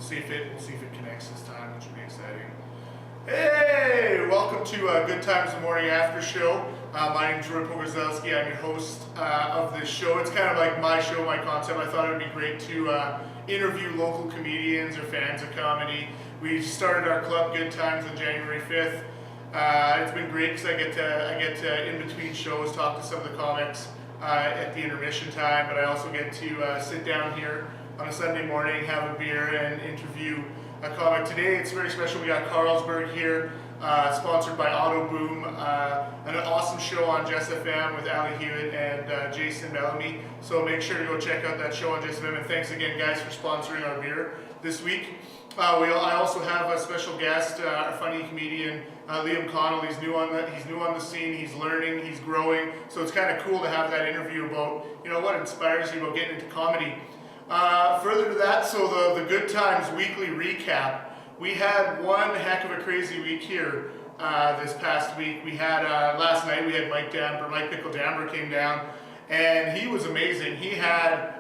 see if it connects this time, which will be exciting. Hey, welcome to Good Times the Morning After Show. My name is Roy Pogorzelski. I'm your host of this show. It's kind of like my show, my concept. I thought it would be great to interview local comedians or fans of comedy. We started our club Good Times on January 5th. It's been great because I get to in between shows talk to some of the comics at the intermission time, but I also get to sit down here on a Sunday morning, have a beer, and interview a comic. Today it's very special. We got Carlsberg here, sponsored by Auto Boom, an awesome show on Jess FM with Ali Hewitt and Jason Bellamy. So make sure to go check out that show on Jess FM. And thanks again, guys, for sponsoring our beer this week. I also have a special guest, a funny comedian, Liam Connel. He's new on the scene. He's learning. He's growing. So it's kind of cool to have that interview about what inspires you about getting into comedy. Further to that, so the Good Times weekly recap. We had one heck of a crazy week here this past week. We had last night. We had Mike Pickle Damber came down, and he was amazing. He had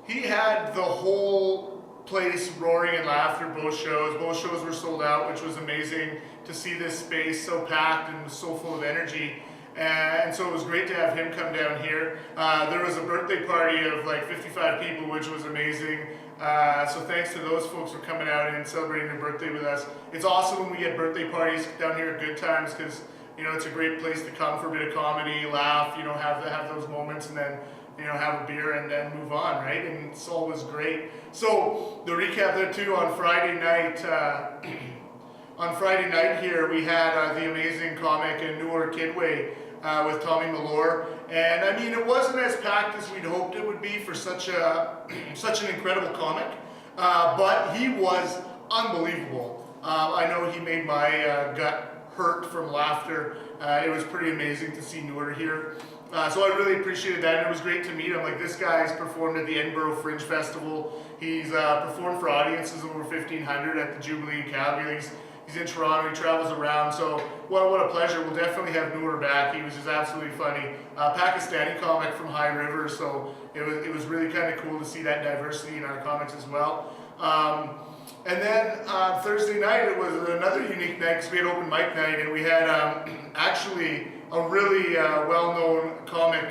the whole place roaring in laughter. Both shows were sold out, which was amazing to see this space so packed and so full of energy. And so it was great to have him come down here. There was a birthday party of like 55 people, which was amazing. So thanks to those folks for coming out and celebrating their birthday with us. It's awesome when we get birthday parties down here at Good Times because it's a great place to come for a bit of comedy, laugh, have those moments, and then have a beer and then move on, right? And it's always great. So the recap there too on Friday night. On Friday night here, we had the amazing comic in Newark Kidway with Tommy Malore, and I mean it wasn't as packed as we'd hoped it would be for such an incredible comic, but he was unbelievable. I know he made my gut hurt from laughter. It was pretty amazing to see Newark here. So I really appreciated that, and it was great to meet him. Like, this guy's performed at the Edinburgh Fringe Festival. He's performed for audiences of over 1,500 at the Jubilee in Calgary. He's in Toronto. He travels around. So what a pleasure. We'll definitely have Noor back. He was just absolutely funny. Pakistani comic from High River. So it was really kind of cool to see that diversity in our comics as well. And then Thursday night, it was another unique night because we had open mic night, and we had actually a really well-known comic,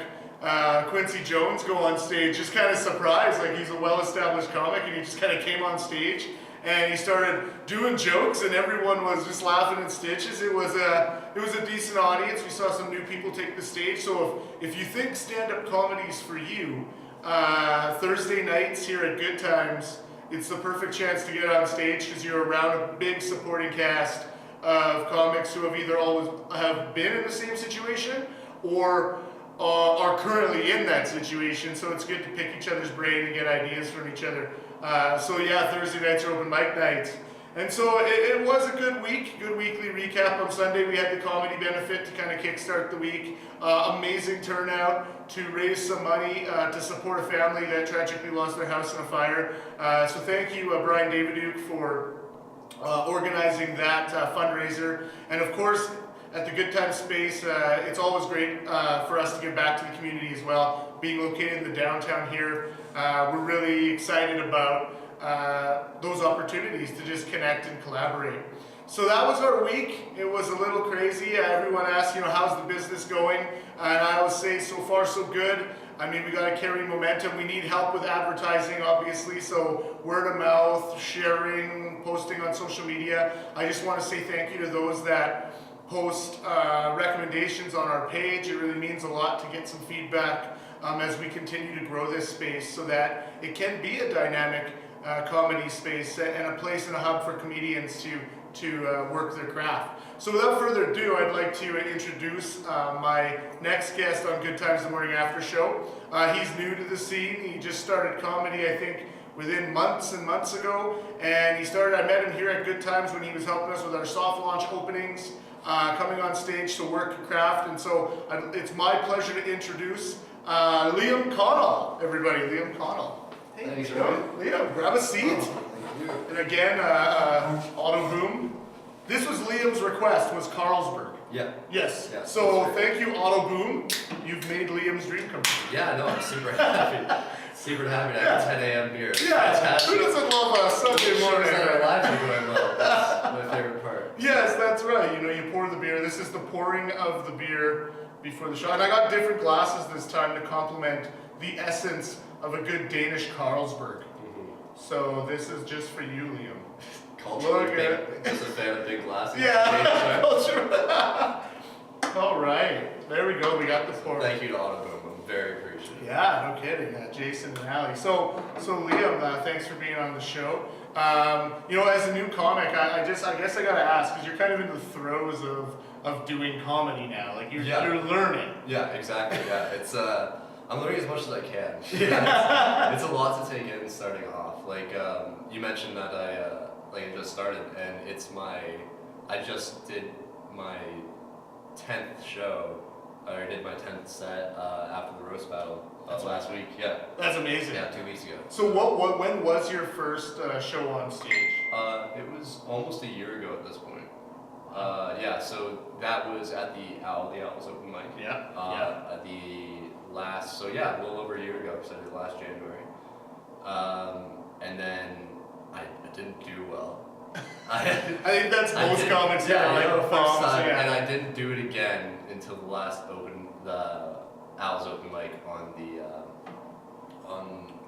Quincy Jones, go on stage. Just kind of surprised, like he's a well-established comic, and he just kind of came on stage and he started doing jokes, and everyone was just laughing in stitches. It was a decent audience. We saw some new people take the stage. So if you think stand-up comedy is for you, Thursday nights here at Good Times, it's the perfect chance to get on stage because you're around a big supporting cast of comics who have either always have been in the same situation or are currently in that situation. So it's good to pick each other's brain and get ideas from each other. So yeah, Thursday nights are open mic nights. And so it was a good week, good weekly recap. On Sunday we had the comedy benefit to kind of kickstart the week. Amazing turnout to raise some money to support a family that tragically lost their house in a fire. So thank you, Brian Daviduke, for organizing that fundraiser. And of course, at the Good Times space, it's always great for us to give back to the community as well. Being located in the downtown here, we're really excited about those opportunities to just connect and collaborate. So that was our week. It was a little crazy. Everyone asked, how's the business going? And I always say, so far so good. I mean, we got to carry momentum. We need help with advertising, obviously. So word of mouth, sharing, posting on social media. I just want to say thank you to those that post recommendations on our page. It really means a lot to get some feedback as we continue to grow this space so that it can be a dynamic comedy space and a place and a hub for comedians to work their craft. So without further ado, I'd like to introduce my next guest on Good Times the Morning After Show. He's new to the scene. He just started comedy, I think, within months and months ago. And I met him here at Good Times when he was helping us with our soft launch openings, coming on stage to work craft. And so it's my pleasure to introduce Liam Connel, everybody. Liam Connel. Hey, thanks, Liam, grab a seat. Thank you. And again, Auto Boom. This was Liam's request, was Carlsberg. Yeah. Yes. Yeah, so right. thank you, Auto Boom. You've made Liam's dream come true. Yeah, no, I'm super happy. Secret habit after 10 a.m. beer. Yeah, Fantastic. who doesn't love a Sunday morning? Our lives are going well. That's my favorite part. Yes, that's right. You know, you pour the beer. This is the pouring of the beer before the shot. And I got different glasses this time to complement the essence of a good Danish Carlsberg. So this is just for you, Liam. Culturally big. Just a fan of big glasses. Yeah, culture. All right, there we go. We got the pour. Thank you to Autoboom. I'm very appreciative. Yeah, no kidding. Jason and Ali. So Liam, thanks for being on the show. You know, as a new comic, I guess I gotta ask, because you're kind of in the throes of doing comedy now. Like you're learning. Yeah, exactly. Yeah, it's I'm learning as much as I can. Yeah. It's a lot to take in starting off. Like you mentioned that I just started, and I just did my 10th show. I did my 10th set after the roast battle last week. Yeah. That's amazing. Yeah, 2 weeks ago. So when was your first show on stage? It was almost a year ago at this point. Yeah, so that was at the Owl's open mic. Yeah. At the last, a little over a year ago, because I did last January. And then I didn't do well. I think that's most comics. And I didn't do it again until the Owl's open mic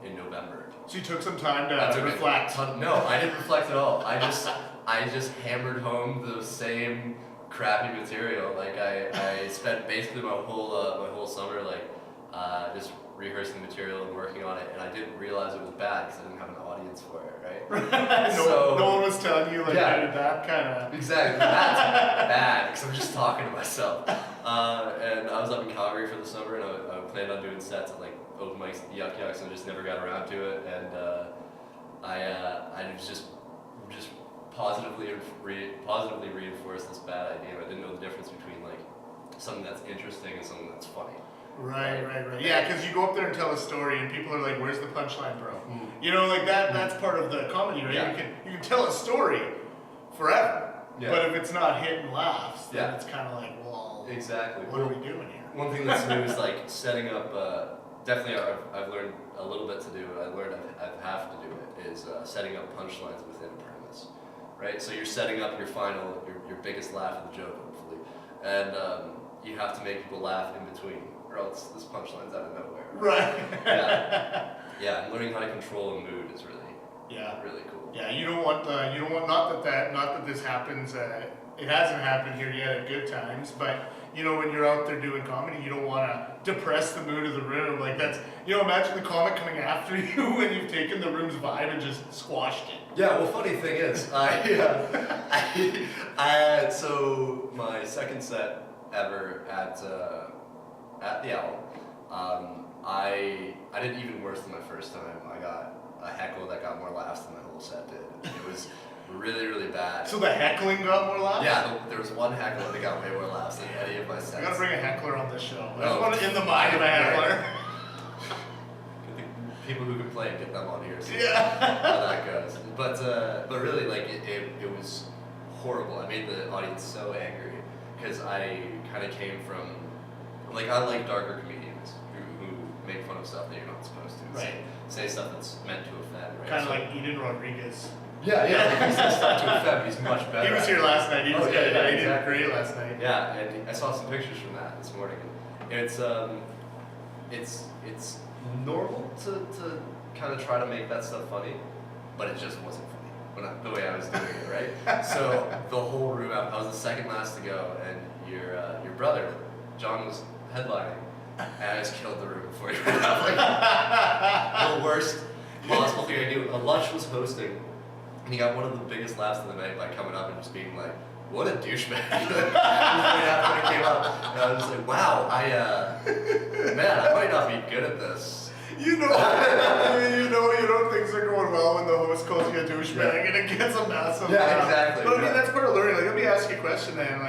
in November. So you took some time to reflect. No, I didn't reflect at all. I just hammered home the same crappy material. Like I spent basically my whole summer just rehearsing the material and working on it, and I didn't realize it was bad because I didn't have an audience for it, right? No one was telling you that kind of. Exactly, that's bad because I'm just talking to myself. And I was up in Calgary for the summer, and I planned on doing sets at open mics at Yuck Yucks, and I just never got around to it. And I just positively reinforced this bad idea. I didn't know the difference between something that's interesting and something that's funny. Right. Yeah, because you go up there and tell a story, and people are like, "Where's the punchline, bro?" You know, that's part of the comedy, right? Yeah. You can tell a story forever, yeah. But if it's not hitting laughs, then yeah. It's kind of like, well, exactly. What are we doing here? One thing that's new is setting up. Definitely, I've learned a little bit to do it. I learned I have to do it. Is setting up punchlines within a premise, right? So you're setting up your biggest laugh of the joke, hopefully, and you have to make people laugh in between, or else this punchline's out of nowhere. Right. Yeah. And learning how to control a mood is really cool. Yeah, you don't want not that this happens. It hasn't happened here yet at Good Times, but you know, when you're out there doing comedy, you don't want to depress the mood of the room. Like that's, you know, imagine the comic coming after you when you've taken the room's vibe and just squashed it. Yeah, well, funny thing is, so my second set ever at the Owl, I did even worse than my first time. I got a heckle that got more laughs than my whole set did. It was really, really bad. So the heckling got more laughs? Yeah, there was one heckle that got way more laughs than any of my sets. I gotta bring a heckler on this show. I just want to in the mind of a heckler. People who can play, get them on here. So yeah. How that goes. But really, it was horrible. I made the audience so angry because I kind of came from, I like darker comedians who make fun of stuff that you're not supposed to. Right. Say stuff that's meant to offend, right? Kind of like Eden Rodriguez. Yeah, he says stuff to offend, but he's much better. He was here last night. He did great last night. Yeah, and I saw some pictures from that this morning. It's normal to kind of try to make that stuff funny, but it just wasn't funny the way I was doing it, right? So the whole room, I was the second last to go, and your brother, John, was headlining, and I just killed the room before he went out. The worst possible thing I do. Lunch was hosting, and he got one of the biggest laughs of the night by coming up and just being like, "What a douchebag!" Right after he came up, and I was just like, "Wow, man, I might not be good at this." You know, things are going well when the host calls you a douchebag, and it gets a massive. Yeah, exactly. But I mean, that's part of learning. Let me ask you a question then.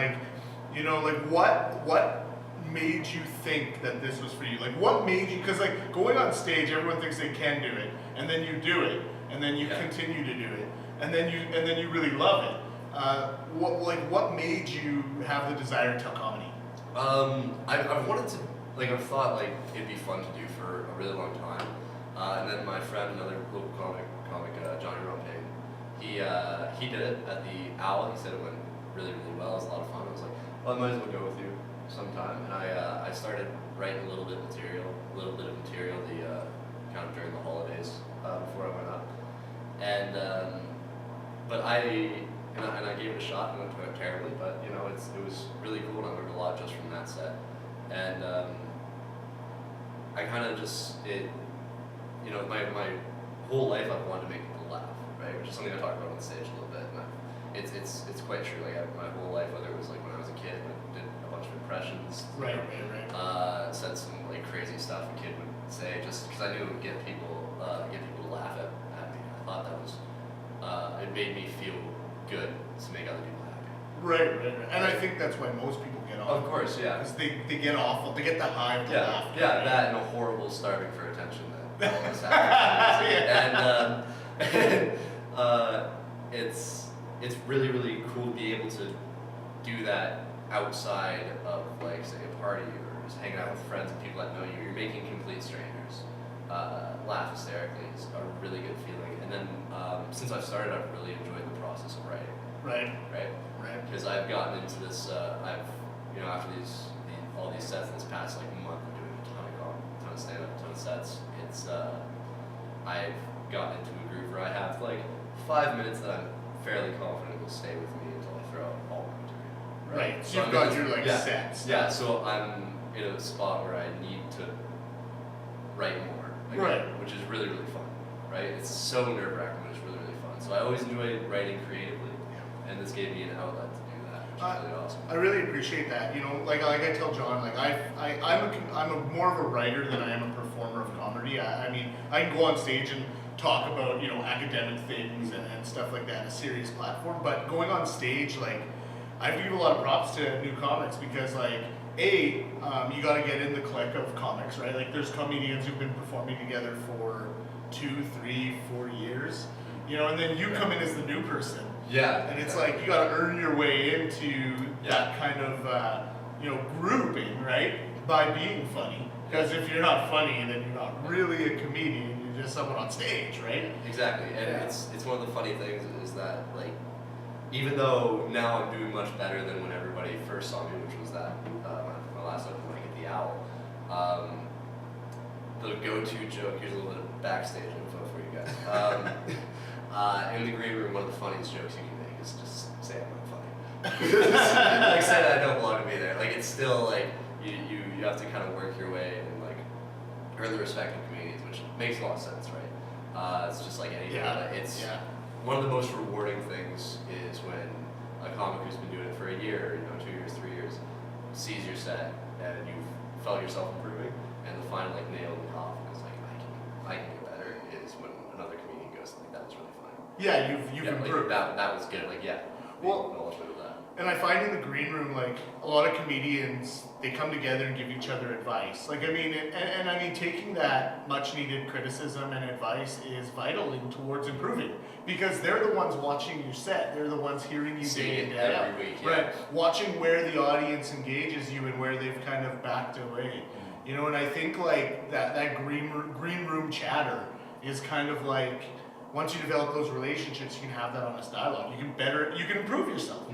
What made you think that this was for you? What made you? Because going on stage, everyone thinks they can do it, and then you do it, and then you continue to do it, and then you really love it. What made you have the desire to tell comedy? I've wanted to, I've thought it'd be fun to do for a really long time, And then my friend, another local comic Johnny Rompain, he did it at the Owl. He said it went really, really well. It was a lot of fun. I was like, well, I might as well go with you sometime. And I started writing a little bit of material, the kind of during the holidays before I went up. And but I gave it a shot and it went terribly. But you know, it was really cool and I learned a lot just from that set. And I kind of just you know, my whole life I've wanted to make people laugh, right? Which is something I talk about on stage a little bit. And it's quite true. Like my whole life, whether it was like when I was a kid, I did a bunch of impressions. Right. Said some like crazy stuff a kid would say just because I knew it would get people to laugh at me. I thought that was it made me feel good to make other people happy. Right. And I think that's why most people get off. Of course, yeah. Because they get awful. They get the high of the laughter. Yeah, that and a horrible starving for attention that all this happens. And it's really, really cool to be able to do that outside of like say a party or just hanging out with friends and people that know you. You're making complete strangers laugh hysterically is a really good feeling. And then since I've started, I've really enjoyed the process of writing. Right. Because I've gotten into this. After all these sets in this past like month of doing a ton of stand-up, a ton of sets. I've gotten into a groove where I have like 5 minutes that I'm fairly confident will stay with me until I throw out all the material. Right. So you've got your sets. Yeah. So I'm in a spot where I need to write more. Again, which is really, really fun. Right. It's so nerve-wracking, but it's really, really fun. So I always enjoy writing creatively, and this gave me an outlet to do that, which is really awesome. I really appreciate that. You know, like I tell John, like I'm more of a writer than I am a performer of comedy. I mean, I can go on stage and talk about, you know, academic things and stuff like that, a serious platform. But going on stage, like, I give a lot of props to new comics because, like, you got to get in the clique of comics, right? Like, there's comedians who've been performing together for 2, 3, 4 years, you know, and then you come in as the new person. Yeah. And it's like you got to earn your way into that kind of, grouping, right? By being funny. Because if you're not funny, then you're not really a comedian. You're just someone on stage, right? Exactly. And it's one of the funny things is that, like, even though now I'm doing much better than when everybody first saw me, which was that my last open mic at the Owl. The go-to joke, here's a little bit of backstage info for you guys. In the green room, one of the funniest jokes you can make is just say I'm not funny. Like, say that I don't belong to be there. Like, it's still like you have to kind of work your way and like earn the respect of comedians, which makes a lot of sense, right? It's just like anything. One of the most rewarding things is when a comic who's been doing it for a year, 2 years, 3 years, sees your set and you've felt yourself improving, and the final like nail in the coffin is like I can get better. Is when another comedian goes like that was really funny. Yeah, you've improved. Like, that was good. Like Well, acknowledgement of that. And I find in the green room, like, a lot of comedians, they come together and give each other advice. Like, I mean, and I mean, taking that much needed criticism and advice is vital towards improving. Because they're the ones watching your set. They're the ones hearing you day in, day out. Every week, Right. Watching where the audience engages you and where they've kind of backed away. You know, and I think, like, that green room chatter is kind of like, once you develop those relationships, you can have that honest dialogue. You can improve yourself.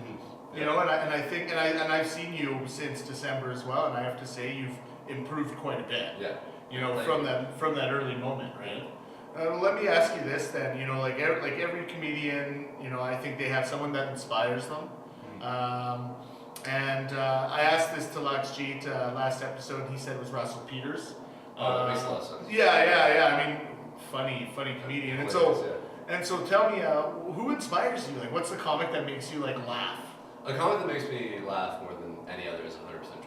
You know, and I think I've seen you since December as well, and I have to say you've improved quite a bit. Yeah. You know, from that early moment, right? Let me ask you this then. You know, like every comedian, you know, I think they have someone that inspires them. And I asked this to Lakshjeet last episode, and he said it was Russell Peters. Oh, that makes a lot of sense. Yeah. I mean, funny comedian. And so tell me, who inspires you? Like, what's the comic that makes you like laugh? A comic that makes me laugh more than any other is 100%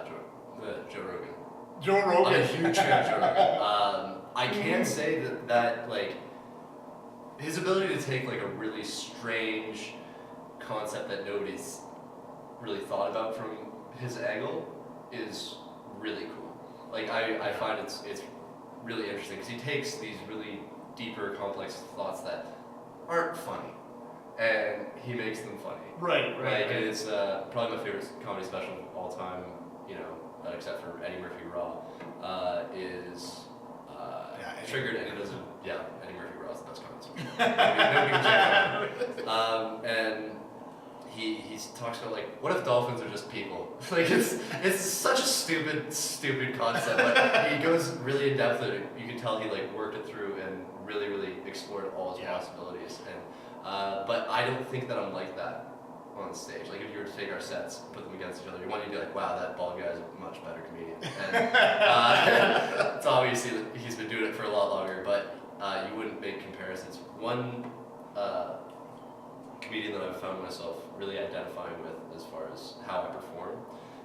Joe Rogan. Joe Rogan. I'm a huge fan of Joe Rogan. I can say that like his ability to take like a really strange concept that nobody's really thought about from his angle is really cool. Like I find it's really interesting because he takes these really deeper, complex thoughts that aren't funny, and he makes them funny. Right. It's probably my favorite comedy special of all time, except for Eddie Murphy Raw, is triggered Eddie doesn't. Yeah, Eddie Murphy Raw is the best comments. Maybe we can check that out. And he talks about like, what if dolphins are just people? Like it's such a stupid concept, but he goes really in depth with it. You can tell he like worked it through and really explored all his possibilities. And but I don't think that I'm like that on stage. Like if you were to take our sets, put them against each other, you want to be like, wow, that bald guy's a much better comedian. And it's obviously that he's been doing it for a lot longer, but you wouldn't make comparisons. One comedian that I've found myself really identifying with as far as how I perform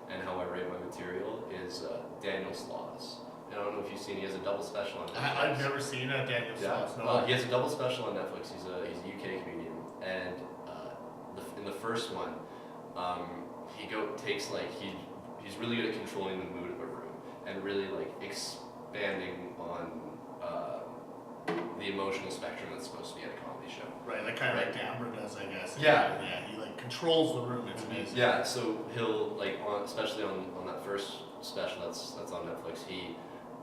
and how I write my material is Daniel Sloss. And I don't know if you've seen, he has a double special on Netflix. I've never seen a Daniel Sloss, no. He has a double special on Netflix. He's a UK comedian. And in the first one, he's really good at controlling the mood of a room and really like expanding on the emotional spectrum that's supposed to be at a comedy show. Right, like kind of like Amber does, I guess. Yeah. Yeah, he like controls the room. It's amazing. Yeah, so he'll like especially on that first special that's on Netflix, he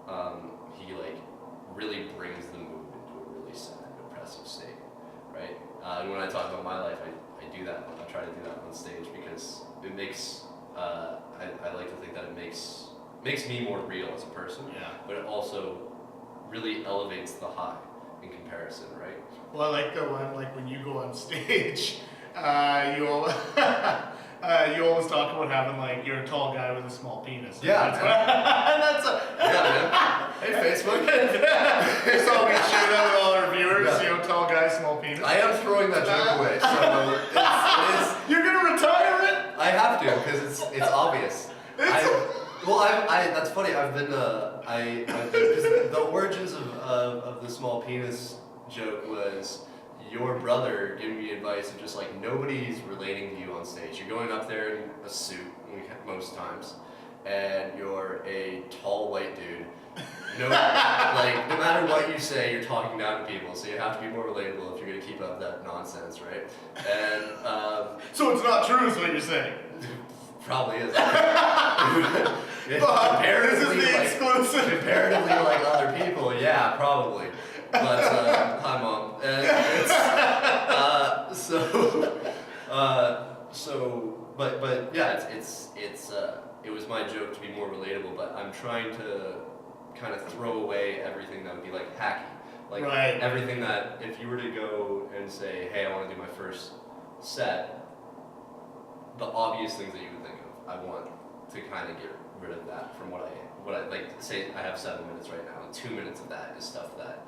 like really brings the mood into a really sad, depressive state, right? And when I talk about my life, I do that. I try to do that on stage because it makes I like to think that it makes me more real as a person. Yeah. But it also really elevates the high in comparison, right? Well, I like the one like when you go on stage, you always talk about having like you're a tall guy with a small penis. Yeah. Man. Hey Facebook. So we share that with all our viewers. Yeah. You know, tall guy, small penis. I am throwing that joke away, so it is. You're gonna retire it? I have to because it's obvious. That's funny. I've been because the origins of the small penis joke was your brother giving me advice of just like nobody's relating to you on stage. You're going up there in a suit most times, and you're a tall white dude. No matter what you say, you're talking down to people, so you have to be more relatable if you're going to keep up that nonsense, right? And so it's not true, is what you're saying? Probably is. This is the exclusive. Comparatively like other people, yeah, probably. But hi mom. And but yeah, it was my joke to be more relatable, but I'm trying to kind of throw away everything that would be like hacky. Like right. Everything that if you were to go and say, hey, I want to do my first set, the obvious things that you would think of, I want to kind of get rid of that from what I like. Say I have 7 minutes right now, and 2 minutes of that is stuff that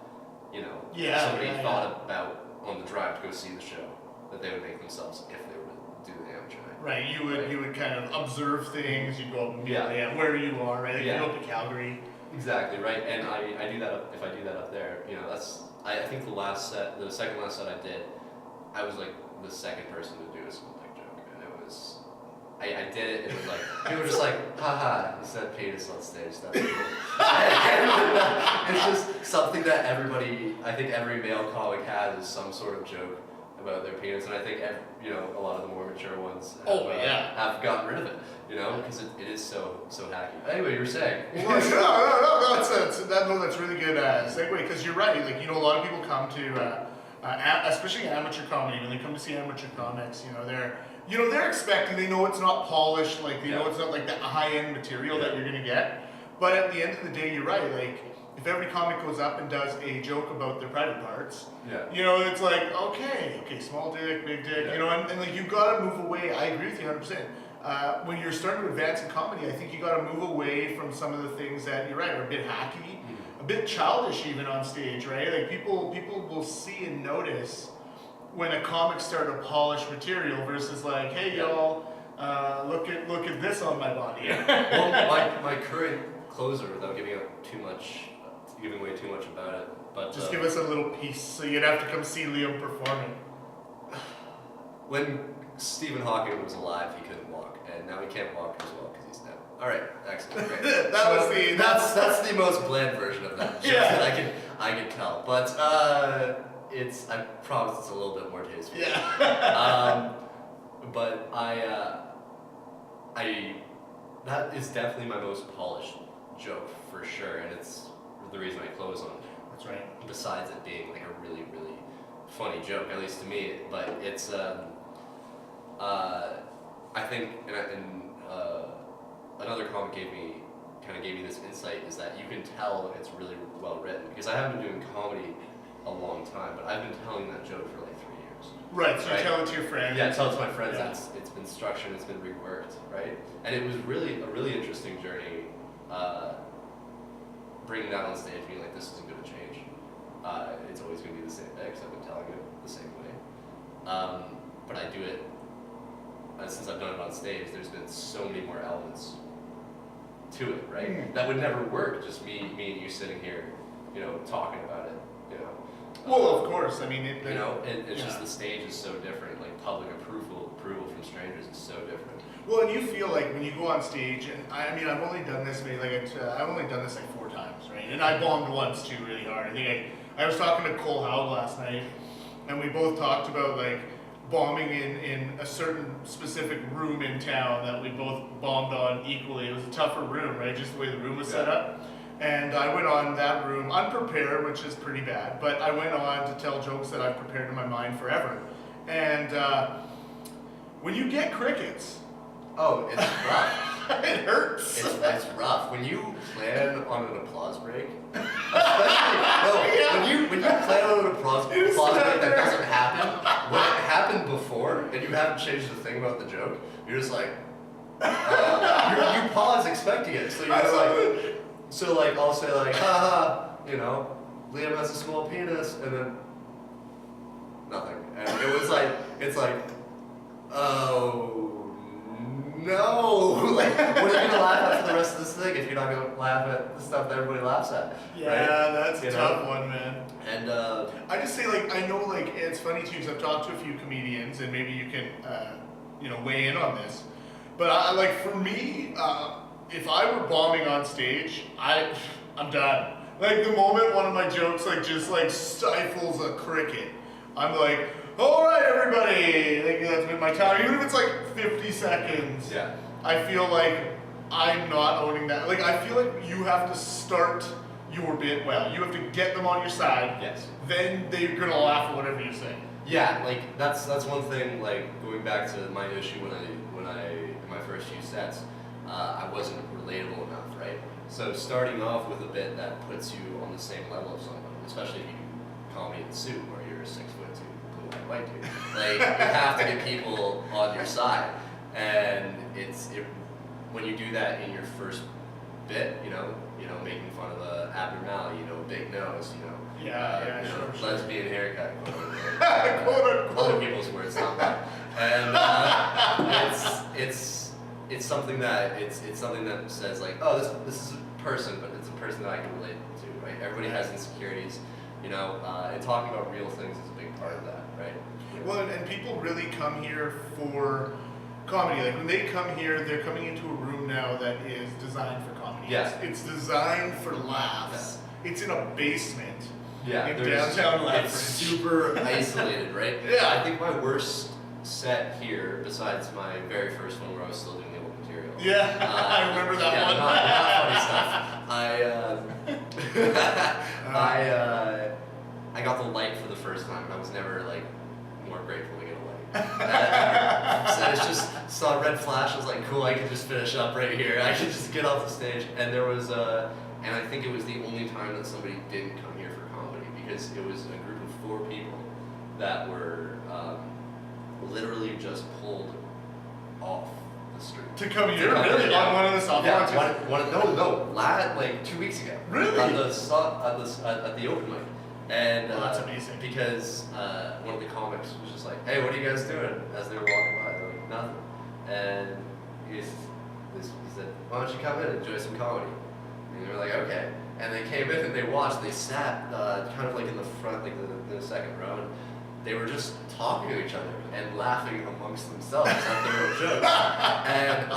somebody thought about on the drive to go see the show that they would make themselves if they were to do the amateur night. Right, you would kind of observe things. You go up immediately at where you are. Right, like you go up to Calgary. Exactly right, and I do that if I do that up there. That's I think the second last set I did, I was like the second person to do a small dick joke, and it was. I did it, and it was like, people were just like, haha, you said penis on stage, that's cool. It's just something that I think every male comic has is some sort of joke about their penis, and I think, a lot of the more mature ones have gotten rid of it, because it is so hacky. Anyway, you were saying. No, that's really good segue, because you're right, like, a lot of people come to, especially amateur comedy, when they come to see amateur comics, they're expecting, they know it's not polished, like they know it's not like the high-end material that you're gonna get. But at the end of the day, you're right. Like if every comic goes up and does a joke about their private parts, it's like okay, small dick, big dick, and like you gotta move away. I agree with you 100%. When you're starting to advance in comedy, I think you gotta move away from some of the things that you're right are a bit hacky, a bit childish even on stage, right? Like people will see and notice when a comic start a polished material versus like, hey y'all, look at this on my body. Well, my current closer, without giving away too much about it, but just give us a little piece, so you'd have to come see Liam performing. When Stephen Hawking was alive, he couldn't walk, and now he can't walk as well because he's dead. All right, excellent. Great. That's the most bland version of that. That I can tell, but. I promise it's a little bit more tasteful. Yeah. But that is definitely my most polished joke for sure, and it's the reason I close on it. That's right. besides it being like a really, really funny joke, at least to me. But it's, I think, another comic gave me this insight is that you can tell it's really well written, because I haven't been doing comedy a long time, but I've been telling that joke for like 3 years. Right, so you tell it to your friends. Yeah, tell it to my friends. Yeah. It's been structured, it's been reworked, right? And it was really a really interesting journey, bringing that on stage, being like, this isn't going to change. It's always going to be the same way, because I've been telling it the same way. But I do it, since I've done it on stage, there's been so many more elements to it, right? Mm. That would never work, just me and you sitting here, talking about it, Well, of course. I mean, it's just the stage is so different. Like public approval from strangers is so different. Well, and you feel like when you go on stage, and I mean, I've only done this maybe I've only done this like 4 times, right? And I bombed once too, really hard. I think I was talking to Cole Howell last night, and we both talked about like bombing in a certain specific room in town that we both bombed on equally. It was a tougher room, right? Just the way the room was set up. And I went on that room unprepared, which is pretty bad, but I went on to tell jokes that I've prepared in my mind forever. And when you get crickets, oh, it's rough. it hurts. It's rough. When you plan on an applause break, especially, when you plan on an applause break that doesn't happen, when it happened before and you haven't changed the thing about the joke, you're just like, you pause expecting it, so you're just like, so like I'll say like, haha, Liam has a small penis, and then nothing, and it was like, it's like, oh no, like what are you gonna laugh at for the rest of this thing if you're not gonna laugh at the stuff that everybody laughs at? Yeah, right? that's a tough one, man. And I just say like, I know like it's funny too, because I've talked to a few comedians, and maybe you can weigh in on this, but I like, for me, if I were bombing on stage, I'm done. Like the moment one of my jokes like just like stifles a cricket, I'm like, all right, everybody. Like that's been my time. Even if it's like 50 seconds, yeah, I feel like I'm not owning that. Like I feel like you have to start your bit well. You have to get them on your side. yes. Then they're gonna laugh at whatever you say. Yeah, like that's one thing. Like going back to my issue when I in my first few sets, I wasn't relatable enough, right? So starting off with a bit that puts you on the same level of someone, especially if you do comedy in suit where you're a 6'2" blue white dude, like you have to get people on your side, and when you do that in your first bit, making fun of the abnormality, big nose, Sure. lesbian haircut, Quote unquote. other people's words, not mine. And it's something that says like, oh, this is a person, but it's a person that I can relate to, right? Everybody has insecurities, and talking about real things is a big part of that, right? Well, and people really come here for comedy. Like when they come here, they're coming into a room now that is designed for comedy. Yeah. It's designed for laughs. Yeah. It's in a basement. Yeah, in downtown Lethbridge. It's super isolated, right? Yeah. I think my worst set here, besides my very first one where I was still doing the old material. Yeah, I remember that one. Not funny stuff. I got the light for the first time, and I was never like more grateful to get a light. So it's just saw a red flash. I was like, cool, I can just finish up right here. I can just get off the stage. And there was and I think it was the only time that somebody didn't come here for comedy, because it was a group of 4 people that were literally just pulled off the street To come here, really? On one of the soft launches? Like 2 weeks ago. Really? At the open mic. And that's amazing. Because one of the comics was just like, hey, what are you guys doing? As they were walking by, they're like, nothing. And he said, why don't you come in and enjoy some comedy? And they were like, okay. And they came in and they watched. They sat kind of like in the front, like the second row, and they were just talking to each other and laughing amongst themselves at their own jokes. And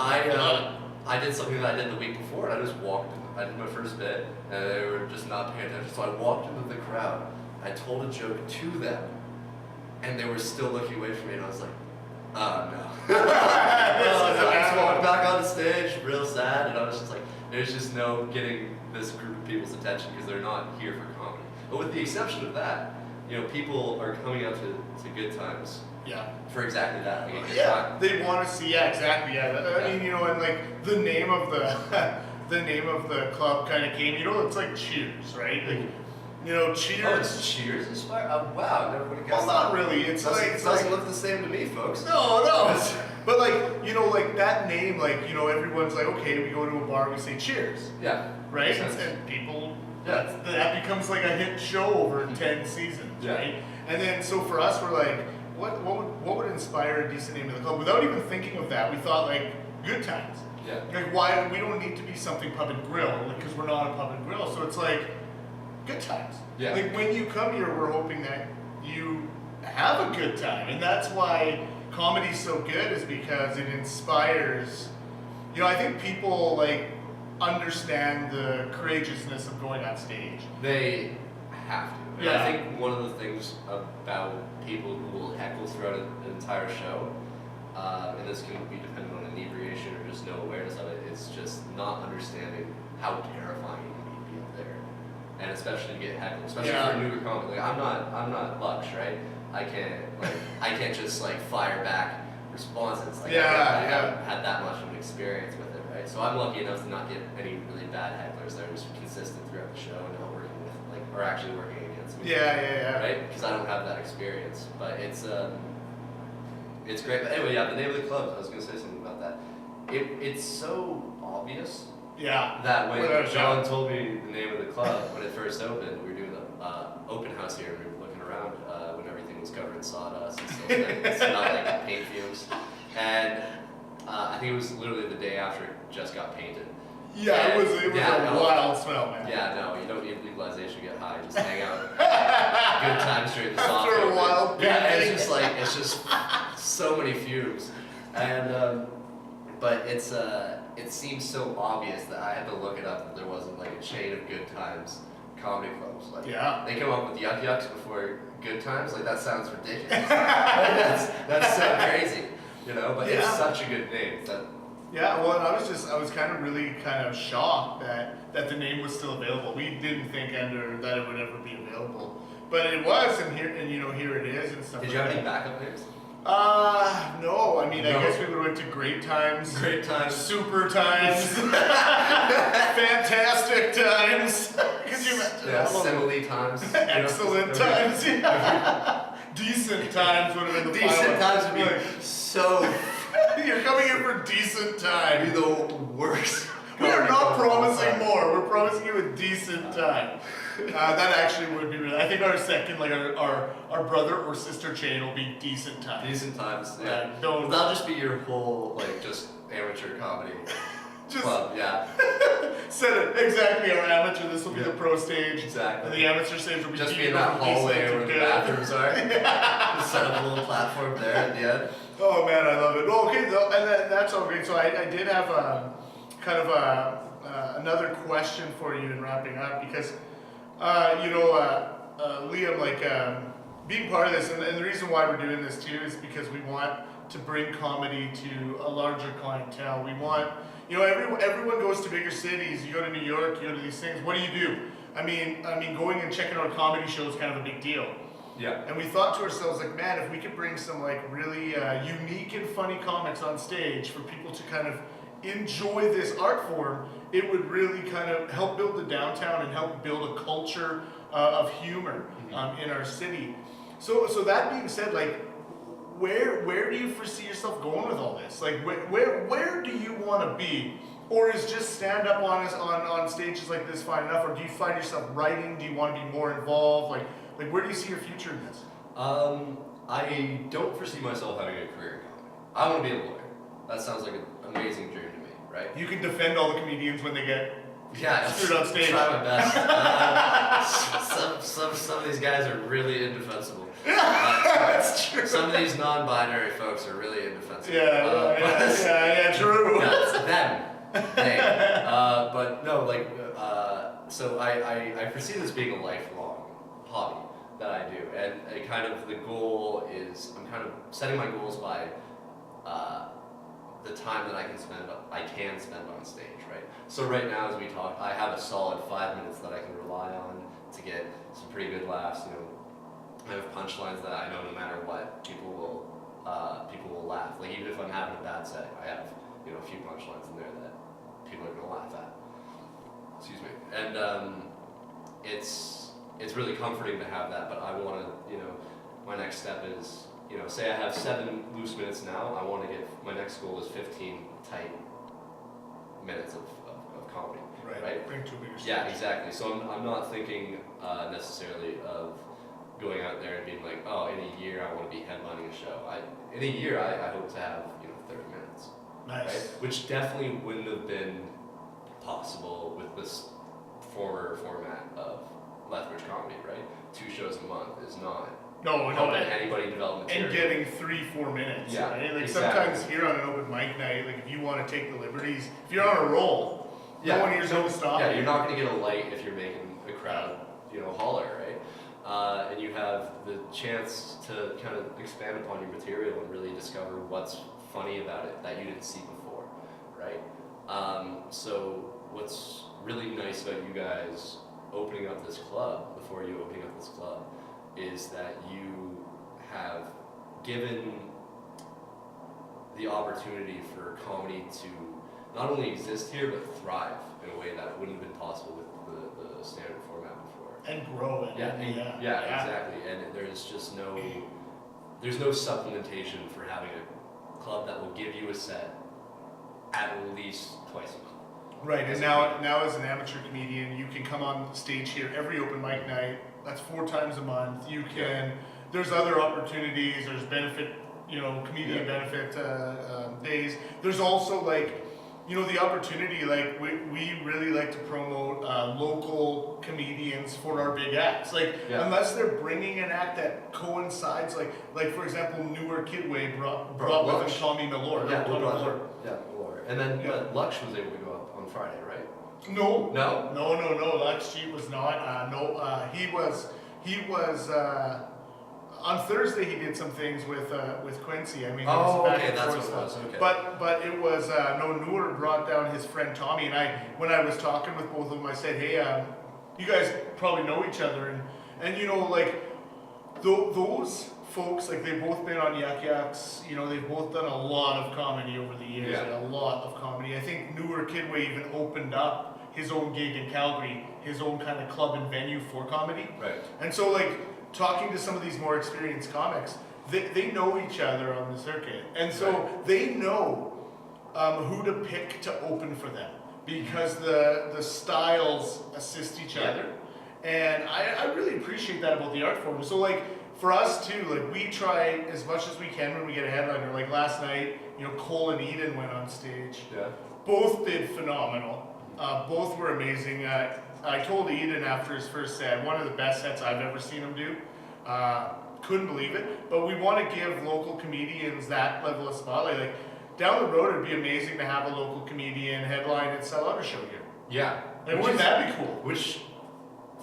I did something that I did the week before, and I just walked. I did my first bit, and they were just not paying attention. So I walked into the crowd. I told a joke to them, and they were still looking away from me, and I was like, oh no. I just walked back on the stage, real sad, and I was just like, there's just no getting this group of people's attention because they're not here for comedy. But with the exception of that, people are coming out to good times Yeah. for exactly that. Like a good Yeah, time. they want to see. Yeah, exactly. Yeah, I mean, and like the name of the the name of the club kind of came. It's like Cheers, right? Like, Cheers. Oh, it's Cheers inspired? Wow, never would have Well, guessed not that. really. It's Doesn't like look the same to me, folks. no, no. But like that name, like everyone's like, okay, we go to a bar, we say Cheers, Yeah. right? Makes sense. And people, Yeah. that becomes like a hit show over 10 seasons, Yeah. right? And then so for us, we're like, what would inspire a decent name of the club? Without even thinking of that, we thought like Good Times. Yeah. Like why we don't need to be something pub and grill because we're not a pub and grill. So it's like Good Times. Yeah. Like when you come here, we're hoping that you have a good time, and that's why comedy's so good is because it inspires. I think people like understand the courageousness of going on stage. They have to. And Yeah. I think one of the things about people who will heckle throughout an entire show, and this can be dependent on inebriation or just no awareness of it, is just not understanding how terrifying it can be up there. And especially to get heckled, especially Yeah. for a newer comic. Like I'm not Lux, right? I can't just like fire back responses. Like Yeah, I yeah. haven't had that much of an experience with it, right? So I'm lucky enough to not get any really bad hecklers that are just consistent throughout the show and not working with or actually working against me. Yeah. Right? Because I don't have that experience. But it's great. But anyway, yeah, the name of the club, I was gonna say something about that. It's so obvious Yeah. that when Without a John doubt. told me the name of the club when it first opened, we were doing the open house here, and we were looking around when everything was covered in sawdust and still smelled like paint fumes. And I think it was literally the day after it just got painted. Yeah, it was Yeah, a no. wild smell, man. Yeah, no, you don't need legalization to get high. Just hang out, good times during the soft After a open. while Yeah, and painting. it's just so many fumes, and but it seems so obvious that I had to look it up that there wasn't like a chain of Good Times comedy clubs. Like Yeah. they come up with Yuck Yucks before Good Times. Like that sounds ridiculous. that's so crazy, But it's Yeah. such a good name. That Yeah, well, and I was kind of shocked that the name was still available. We didn't think that it would ever be available, but it was, and here it is and stuff. did like you have any that. backup names? No. I mean, I No? guess we would have went to Great Times, Great Times. Super Times, Fantastic Times. Could you imagine? Yeah, all of them? simile times. Excellent Times. Yeah. Decent Times would have been the Decent final. times would be Like, so you're coming in for decent time. be the worst. We are not promising Sorry. more. We're promising you a decent time. That actually would be really. I think our second, like our brother or sister chain will be Decent Time. Decent times. Yeah. Yeah, don't- That'll just be your whole like just amateur comedy Just club. Yeah. said it exactly. Our amateur. This will be Yeah. the pro stage. Exactly. And the amateur stage will be Just be in people that from Decent hallway to where the Good. bathrooms are. Just set up a little platform there at the end. Oh man, I love it. Well, okay, and that's all great. So I did have kind of another question for you in wrapping up because Liam, like being part of this, and the reason why we're doing this too is because we want to bring comedy to a larger clientele. We want, everyone goes to bigger cities. You go to New York, you go to these things. What do? I mean, going and checking out a comedy show is kind of a big deal. Yeah. And we thought to ourselves, like, man, if we could bring some like really unique and funny comics on stage for people to kind of enjoy this art form, it would really kind of help build the downtown and help build a culture of humor in our city. So that being said, like, where do you foresee yourself going with all this? Like, where do you want to be? Or is just stand up on stages like this fine enough? Or do you find yourself writing? Do you want to be more involved? Like where do you see your future in this? I don't foresee myself having a career in comedy. I want to be a lawyer. That sounds like an amazing dream to me, right? You can defend all the comedians when they get Yeah, screwed on stage. Try my best. Some of these guys are really indefensible. That's true. Some of these non-binary folks are really indefensible. Yeah, true. Yeah, it's them. They. But no, so I foresee this being a lifelong hobby that I do, and the goal is I'm kind of setting my goals by the time that I can spend on stage, right? So right now, as we talk, I have a solid 5 minutes that I can rely on to get some pretty good laughs. You know, I have punchlines that I know no matter what, people will laugh. Like even if I'm having a bad set, I have, you know, a few punchlines in there that people are gonna laugh at. Excuse me. And it's really comforting to have that. But I want to, you know, my next step is, you know, say I have 7 loose minutes now. I want to get, my next goal is 15 tight minutes of comedy. Right. Bring to a bigger stage. Yeah, exactly. So I'm not thinking necessarily of going out there and being like, oh, in a year I want to be headlining a show. In a year I hope to have, you know, 30 minutes. Nice. Right? Which definitely wouldn't have been possible with this former format of Lethbridge comedy, right? 2 shows a month is not helping anybody develop material. And getting 3-4 minutes, yeah, right? Like exactly. sometimes here on an open mic night, like if you want to take the liberties, if you're on a roll, no one here's going to stop. Yeah, you're not going to get a light if you're making a crowd, you know, holler, right? And you have the chance to kind of expand upon your material and really discover what's funny about it that you didn't see before, right? So what's really nice about you guys opening up this club, before you opening up this club, is that you have given the opportunity for comedy to not only exist here, but thrive in a way that wouldn't have been possible with the standard format before. And grow it. Yeah, exactly. And there's just no supplementation for having a club that will give you a set at least twice a month. Right, and now as an amateur comedian, you can come on stage here every open mic night. That's 4 times a month. You can, there's other opportunities, there's benefit, you know, comedian benefit days. There's also like, you know, the opportunity, like we really like to promote local comedians for our big acts. Like unless they're bringing an act that coincides, like for example, Newer Kidway brought with them Tommy Milor. Milor. And then Lux was able to go up on Friday, right? No. No? Lux G was not. He was. On Thursday, he did some things with Quincy. I mean, that's what it was. Okay. But it was Noor brought down his friend Tommy, and when I was talking with both of them, I said, hey, you guys probably know each other, and you know, like those folks, like they've both been on Yak Yaks. You know, they've both done a lot of comedy over the years. Yeah. A lot of comedy. I think Newer Kidway even opened up his own gig in Calgary, his own kind of club and venue for comedy. Right. And so like, talking to some of these more experienced comics, they know each other on the circuit, and so they know who to pick to open for them because the styles assist each other, and I really appreciate that about the art form. So like for us too, like we try as much as we can when we get a headliner. Like last night, you know, Cole and Eden went on stage. Yeah. Both did phenomenal. Both were amazing. I told Eden after his first set, one of the best sets I've ever seen him do. Couldn't believe it. But we want to give local comedians that level of spotlight. Like down the road, it'd be amazing to have a local comedian headline and sell out a show here. Yeah. Like, wouldn't that be cool? Which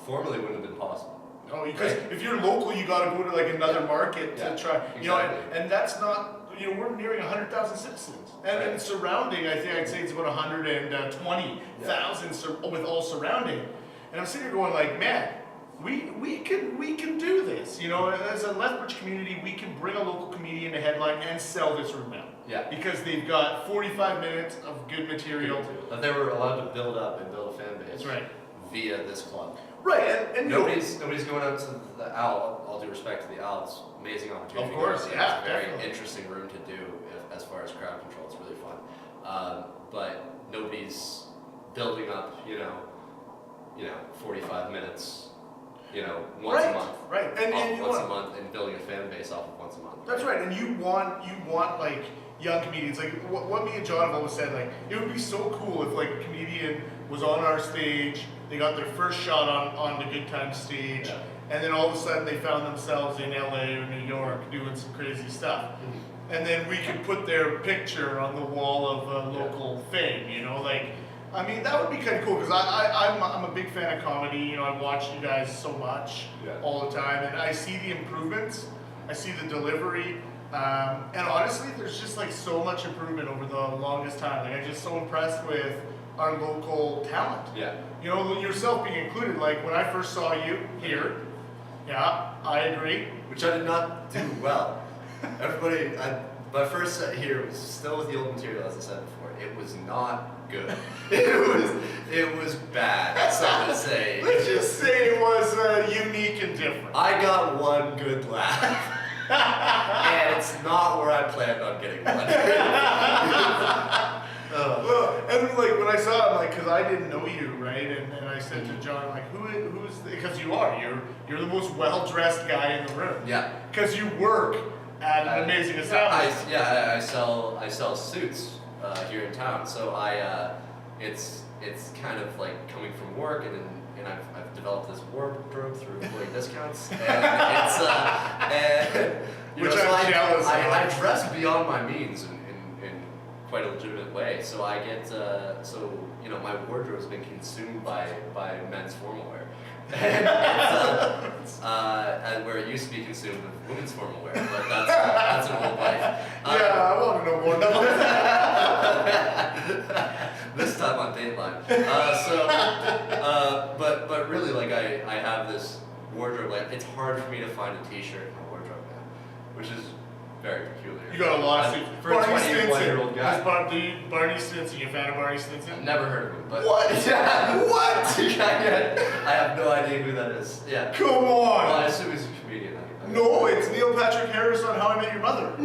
formerly wouldn't have been possible. No, because if you're local, you got to go to like another market to try. Exactly. You know, and that's not. You know, we're nearing 100,000 citizens, and then surrounding, I think I'd say it's about 120,000 with all surrounding. And I'm sitting here going like, man, we can do this. You know, as a Lethbridge community, we can bring a local comedian to headline and sell this room out. Yeah. Because they've got 45 minutes of good material. That they were allowed to build up and build a fan base. That's right. Via this club. Right, and nobody's going out to the Owl. All due respect to the Owl, it's an amazing opportunity. Of course, It's a very interesting room to do as far as crowd control. It's really fun, but nobody's building up. You know, 45 minutes. You know, once a month. Right, and once a month, and building a fan base off of once a month. That's right, and you want like young comedians. Like what me and John have always said. Like it would be so cool if like a comedian was on our stage. They got their first shot on the Good Times stage, and then all of a sudden they found themselves in LA or New York doing some crazy stuff. Mm-hmm. And then we could put their picture on the wall of local fame, you know, like, I mean, that would be kind of cool, because I'm a big fan of comedy, you know, I watch you guys so much all the time, and I see the improvements, I see the delivery, and honestly, there's just like so much improvement over the longest time. Like, I'm just so impressed with our local talent. Yeah. You know, yourself being included. Like when I first saw you here, yeah, I agree. Which I did not do well. Everybody, my first set here was still with the old material, as I said before. It was not good. It was bad. Some would say. Let's just say it was unique and different. I got one good laugh, and it's not where I planned on getting one. Well, and like when I saw him, like, cause I didn't know you, right? And I said to John, like, who's, because you're the most well-dressed guy in the room. Yeah. Cause you work at an amazing establishment. I sell suits here in town, so it's kind of like coming from work, and I've developed this wardrobe through employee discounts, and it's and you Which know, so I'm jealous of. I dress beyond my means in quite a legitimate way, so I get so you know, my wardrobe has been consumed by men's formal wear. And it's, and where it used to be consumed with women's formal wear, but that's an old life. Yeah, I want to know more about that. This time on Dateline. But really, like I have this wardrobe. Like it's hard for me to find a T-shirt in my wardrobe now, which is very peculiar. You got a lot of suits. For a 21-year-old guy. Barney Stinson, you a fan of Barney Stinson? I've never heard of him. But What? Yeah. What? I have no idea who that is. Yeah. Come on! Well, I assume he's a comedian. No, it's Neil Patrick Harris on How I Met Your Mother.